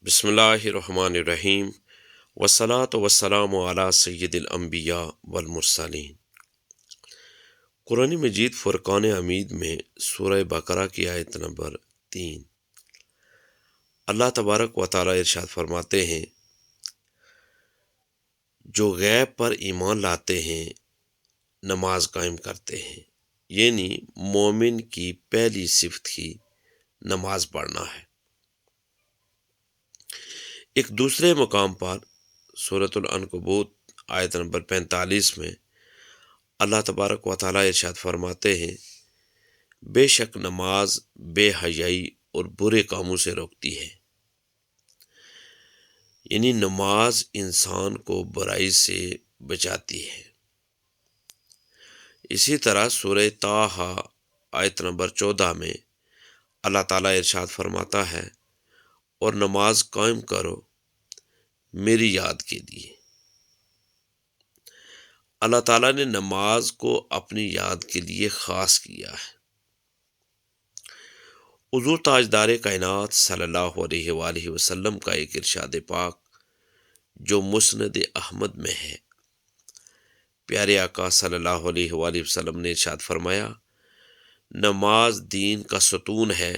بسم اللہ الرحمن الرحیم والصلاة والسلام علی سید الانبیاء والمرسلین۔ قرآن مجید فرقان حمید میں سورہ بقرہ کی آیت نمبر 3 اللہ تبارک و تعالی ارشاد فرماتے ہیں، جو غیب پر ایمان لاتے ہیں، نماز قائم کرتے ہیں، یعنی مومن کی پہلی صفت ہی نماز پڑھنا ہے۔ ایک دوسرے مقام پر سورۃ العنکبوت آیت نمبر 45 میں اللہ تبارک و تعالی ارشاد فرماتے ہیں، بے شک نماز بے حیائی اور برے کاموں سے روکتی ہے، یعنی نماز انسان کو برائی سے بچاتی ہے۔ اسی طرح سورہ طٰہٰ آیت نمبر 14 میں اللہ تعالی ارشاد فرماتا ہے، اور نماز قائم کرو میری یاد کے لیے۔ اللہ تعالیٰ نے نماز کو اپنی یاد کے لیے خاص کیا ہے۔ حضور تاجدار کائنات صلی اللہ علیہ وآلہ وسلم کا ایک ارشاد پاک جو مسند احمد میں ہے، پیارے آقا صلی اللہ علیہ وآلہ وسلم نے ارشاد فرمایا، نماز دین کا ستون ہے،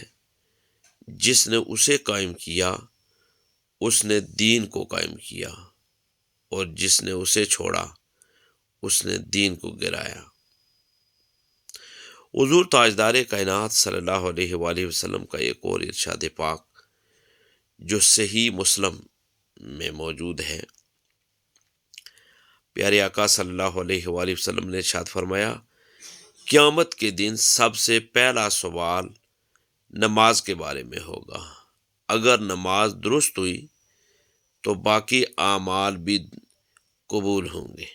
جس نے اسے قائم کیا اس نے دین کو قائم کیا، اور جس نے اسے چھوڑا اس نے دین کو گرایا۔ حضور تاجدار کائنات صلی اللہ علیہ وآلہ وسلم کا ایک اور ارشاد پاک جو صحیح مسلم میں موجود ہے، پیارے آقا صلی اللہ علیہ وآلہ وسلم نے ارشاد فرمایا، قیامت کے دن سب سے پہلا سوال نماز کے بارے میں ہوگا۔ اگر نماز درست ہوئی تو باقی اعمال بھی قبول ہوں گے۔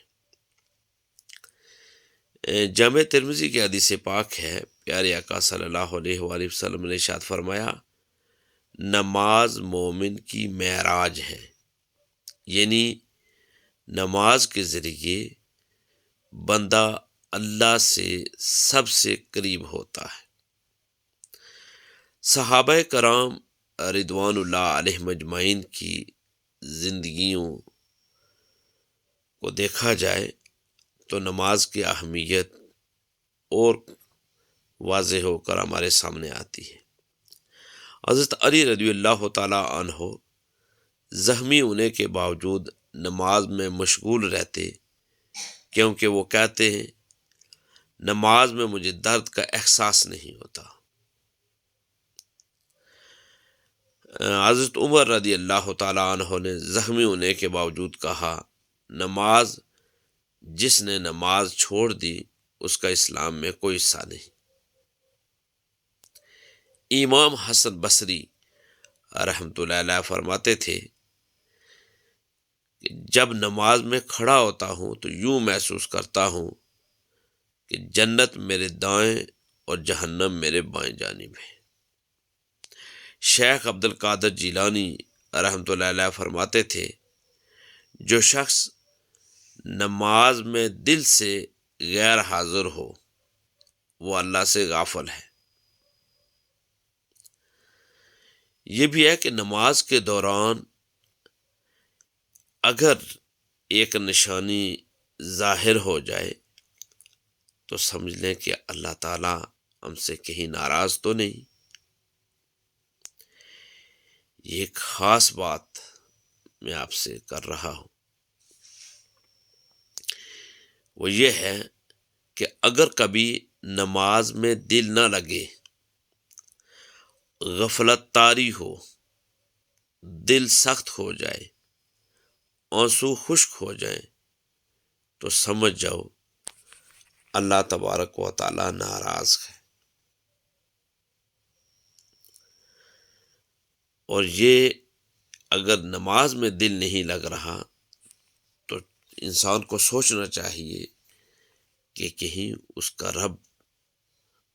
جامع ترمذی کی حدیث پاک ہے، پیارے آقا صلی اللہ علیہ وآلہ وسلم نے ارشاد فرمایا، نماز مومن کی معراج ہے، یعنی نماز کے ذریعے بندہ اللہ سے سب سے قریب ہوتا ہے۔ صحابہ کرام رضوان اللہ علیہ مجمعین کی زندگیوں کو دیکھا جائے تو نماز کی اہمیت اور واضح ہو کر ہمارے سامنے آتی ہے۔ حضرت علی رضی اللہ تعالیٰ عنہ زخمی ہونے کے باوجود نماز میں مشغول رہتے، کیونکہ وہ کہتے ہیں، نماز میں مجھے درد کا احساس نہیں ہوتا۔ حضرت عمر رضی اللہ تعالیٰ عنہ نے زخمی ہونے کے باوجود کہا، نماز جس نے نماز چھوڑ دی اس کا اسلام میں کوئی حصہ نہیں۔ امام حسن بصری رحمۃ اللہ علیہ فرماتے تھے کہ جب نماز میں کھڑا ہوتا ہوں تو یوں محسوس کرتا ہوں کہ جنت میرے دائیں اور جہنم میرے بائیں جانب ہے۔ شیخ عبد القادر جیلانی رحمۃ اللہ علیہ فرماتے تھے، جو شخص نماز میں دل سے غیر حاضر ہو وہ اللہ سے غافل ہے۔ یہ بھی ہے کہ نماز کے دوران اگر ایک نشانی ظاہر ہو جائے تو سمجھ لیں کہ اللہ تعالیٰ ہم سے کہیں ناراض تو نہیں۔ یہ ایک خاص بات میں آپ سے کر رہا ہوں، وہ یہ ہے کہ اگر کبھی نماز میں دل نہ لگے، غفلت طاری ہو، دل سخت ہو جائے، آنسو خشک ہو جائیں، تو سمجھ جاؤ اللہ تبارک و تعالی ناراض ہے۔ اور یہ اگر نماز میں دل نہیں لگ رہا تو انسان کو سوچنا چاہیے کہ کہیں اس کا رب،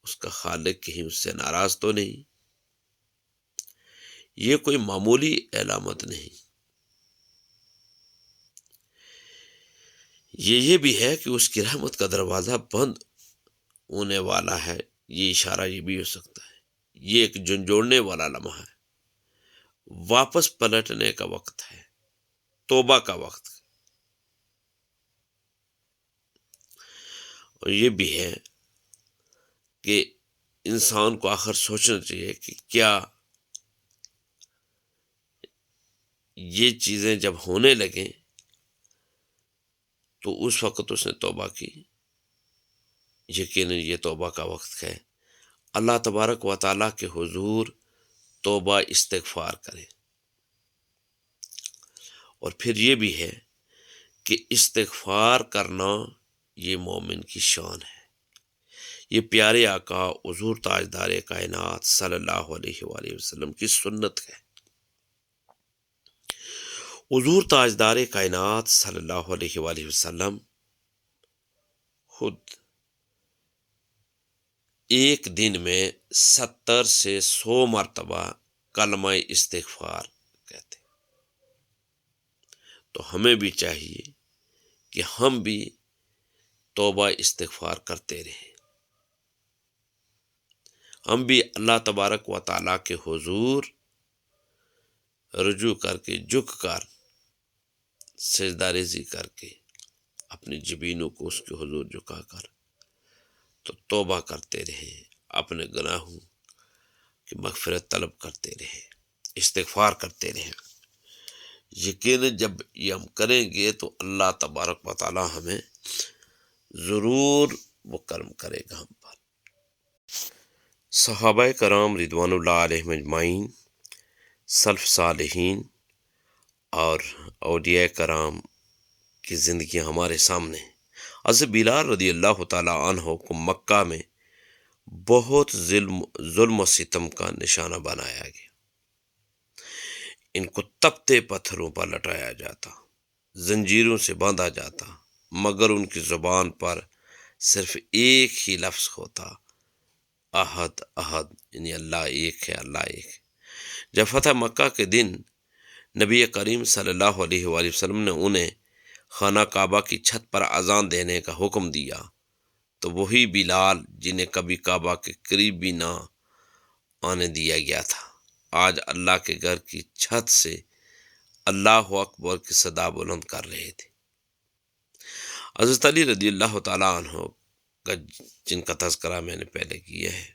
اس کا خالق کہیں اس سے ناراض تو نہیں۔ یہ کوئی معمولی علامت نہیں، یہ بھی ہے کہ اس کی رحمت کا دروازہ بند ہونے والا ہے۔ یہ اشارہ یہ بھی ہو سکتا ہے، یہ ایک جھنجھوڑنے والا لمحہ ہے، واپس پلٹنے کا وقت ہے، توبہ کا وقت ہے۔ اور یہ بھی ہے کہ انسان کو آخر سوچنا چاہیے کہ کیا یہ چیزیں جب ہونے لگیں تو اس وقت اس نے توبہ کی، یقیناً یہ توبہ کا وقت ہے۔ اللہ تبارک و تعالیٰ کے حضور توبہ استغفار کرے۔ اور پھر یہ بھی ہے کہ استغفار کرنا یہ مومن کی شان ہے۔ یہ پیارے آقا حضور تاجدار کائنات صلی اللہ علیہ وآلہ وسلم کی سنت ہے۔ حضور تاجدار کائنات صلی اللہ علیہ وآلہ وسلم خود ایک دن میں 70 سے 100 مرتبہ کلمہ استغفار کہتے۔ تو ہمیں بھی چاہیے کہ ہم بھی توبہ استغفار کرتے رہیں، ہم بھی اللہ تبارک و تعالیٰ کے حضور رجوع کر کے، جھک کر، سجدہ ریزی کر کے، اپنی جبینوں کو اس کے حضور جھکا کر تو توبہ کرتے رہیں، اپنے گناہوں کی مغفرت طلب کرتے رہیں، استغفار کرتے رہیں۔ یقیناً جب یہ ہم کریں گے تو اللہ تبارک و تعالیٰ ہمیں ضرور وہ کرم کرے گا ہم پر۔ صحابہ کرام رضوان اللہ علیہم اجمعین، سلف صالحین اور اولیاء کرام کی زندگیاں ہمارے سامنے ہیں۔ حضرت بلال رضی اللہ تعالیٰ عنہ کو مکہ میں بہت ظلم و ستم کا نشانہ بنایا گیا۔ ان کو تپتے پتھروں پر لٹایا جاتا، زنجیروں سے باندھا جاتا، مگر ان کی زبان پر صرف ایک ہی لفظ ہوتا، احد احد، یعنی اللہ ایک ہے، اللہ ایک ہے۔ جب فتح مکہ کے دن نبی کریم صلی اللہ علیہ وآلہ وسلم نے انہیں خانہ کعبہ کی چھت پر اذان دینے کا حکم دیا تو وہی بلال جنہیں کبھی کعبہ کے قریب بھی نہ آنے دیا گیا تھا، آج اللہ کے گھر کی چھت سے اللہ اکبر کی صدا بلند کر رہے تھے۔ حضرت علی رضی اللہ تعالیٰ عنہ کا جن کا تذکرہ میں نے پہلے کیا ہے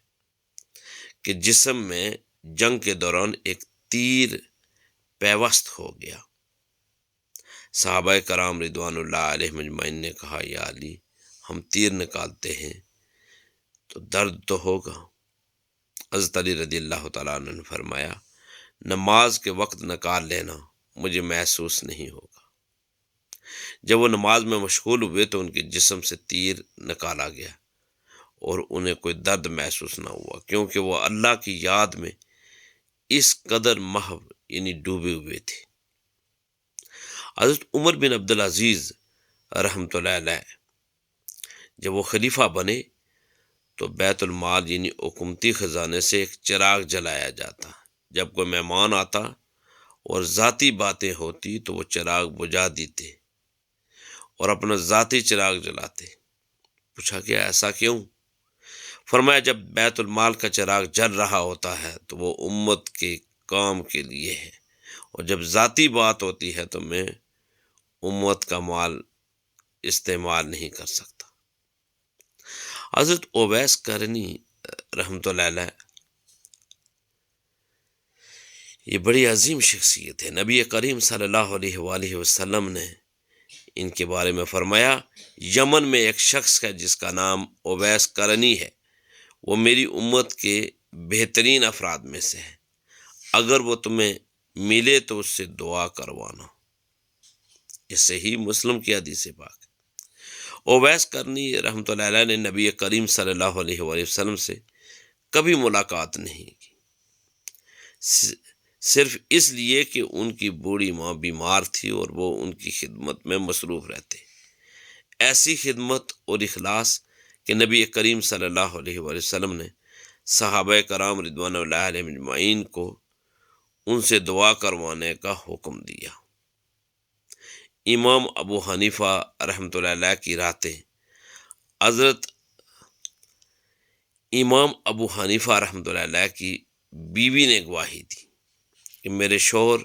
کہ جسم میں جنگ کے دوران ایک تیر پیوست ہو گیا، صحابہ کرام رضوان اللہ علیہ اجمعین نے کہا یا علی، ہم تیر نکالتے ہیں تو درد تو ہوگا۔ حضرت علی رضی اللہ تعالیٰ عنہ نے فرمایا نماز کے وقت نکال لینا، مجھے محسوس نہیں ہوگا۔ جب وہ نماز میں مشغول ہوئے تو ان کے جسم سے تیر نکالا گیا اور انہیں کوئی درد محسوس نہ ہوا، کیونکہ وہ اللہ کی یاد میں اس قدر محو یعنی ڈوبے ہوئے تھے۔ حضرت عمر بن عبدالعزیز رحمۃ اللہ علیہ جب وہ خلیفہ بنے تو بیت المال یعنی حکومتی خزانے سے ایک چراغ جلایا جاتا، جب کوئی مہمان آتا اور ذاتی باتیں ہوتی تو وہ چراغ بجھا دیتے اور اپنا ذاتی چراغ جلاتے۔ پوچھا کہ ایسا کیوں؟ فرمایا جب بیت المال کا چراغ جل رہا ہوتا ہے تو وہ امت کے کام کے لیے ہے، اور جب ذاتی بات ہوتی ہے تو میں امت کا مال استعمال نہیں کر سکتا۔ حضرت اویس کرنی رحمۃ اللہ علیہ یہ بڑی عظیم شخصیت ہے۔ نبی کریم صلی اللہ علیہ وآلہ وسلم نے ان کے بارے میں فرمایا یمن میں ایک شخص ہے جس کا نام اویس کرنی ہے، وہ میری امت کے بہترین افراد میں سے ہے، اگر وہ تمہیں ملے تو اس سے دعا کروانا۔ اس سے ہی مسلم کی حدیث پاک۔ اویس کرنی رحمۃ اللہ علیہ نے نبی کریم صلی اللہ علیہ وآلہ وسلم سے کبھی ملاقات نہیں کی، صرف اس لیے کہ ان کی بوڑھی ماں بیمار تھی اور وہ ان کی خدمت میں مصروف رہتے۔ ایسی خدمت اور اخلاص کہ نبی کریم صلی اللہ علیہ وآلہ وسلم نے صحابہ کرام رضوان اللہ علیہم اجمعین کو ان سے دعا کروانے کا حکم دیا۔ امام ابو حنیفہ رحمۃ اللہ علیہ کی راتیں حضرت امام ابو حنیفہ رحمۃ اللہ علیہ کی بیوی نے گواہی دی کہ میرے شوہر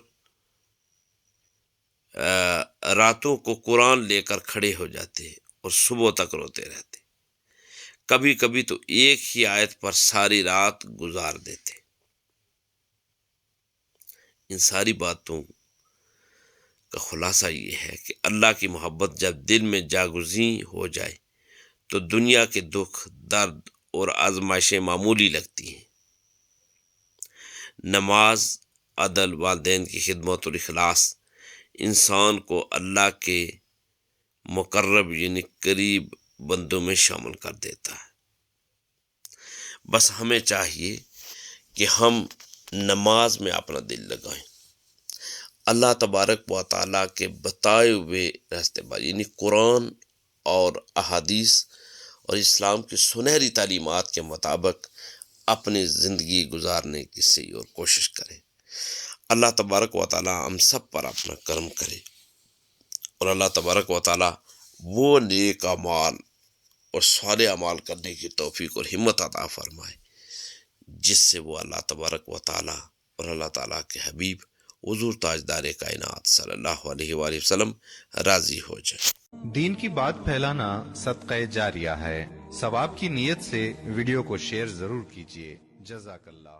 راتوں کو قرآن لے کر کھڑے ہو جاتے اور صبح تک روتے رہتے، کبھی کبھی تو ایک ہی آیت پر ساری رات گزار دیتے۔ ان ساری باتوں کا خلاصہ یہ ہے کہ اللہ کی محبت جب دل میں جاگزیں ہو جائے تو دنیا کے دکھ، درد اور آزمائشیں معمولی لگتی ہیں۔ نماز، عدل، والدین کی خدمت اور اخلاص انسان کو اللہ کے مقرب یعنی قریب بندوں میں شامل کر دیتا ہے۔ بس ہمیں چاہیے کہ ہم نماز میں اپنا دل لگائیں، اللہ تبارک و تعالیٰ کے بتائے ہوئے راستے پر یعنی قرآن اور احادیث اور اسلام کی سنہری تعلیمات کے مطابق اپنی زندگی گزارنے کی صحیح اور کوشش کریں۔ اللہ تبارک و تعالیٰ ہم سب پر اپنا کرم کرے، اور اللہ تبارک و تعالیٰ وہ نیک اعمال اور صالح اعمال کرنے کی توفیق اور ہمت عطا فرمائے جس سے وہ اللہ تبارک و تعالیٰ اور اللہ تعالیٰ کے حبیب حضور تاجدار کائنات صلی اللہ علیہ وآلہ وسلم راضی ہو جائے۔ دین کی بات پھیلانا صدقہ جاریہ ہے، ثواب کی نیت سے ویڈیو کو شیئر ضرور کیجیے۔ جزاک اللہ۔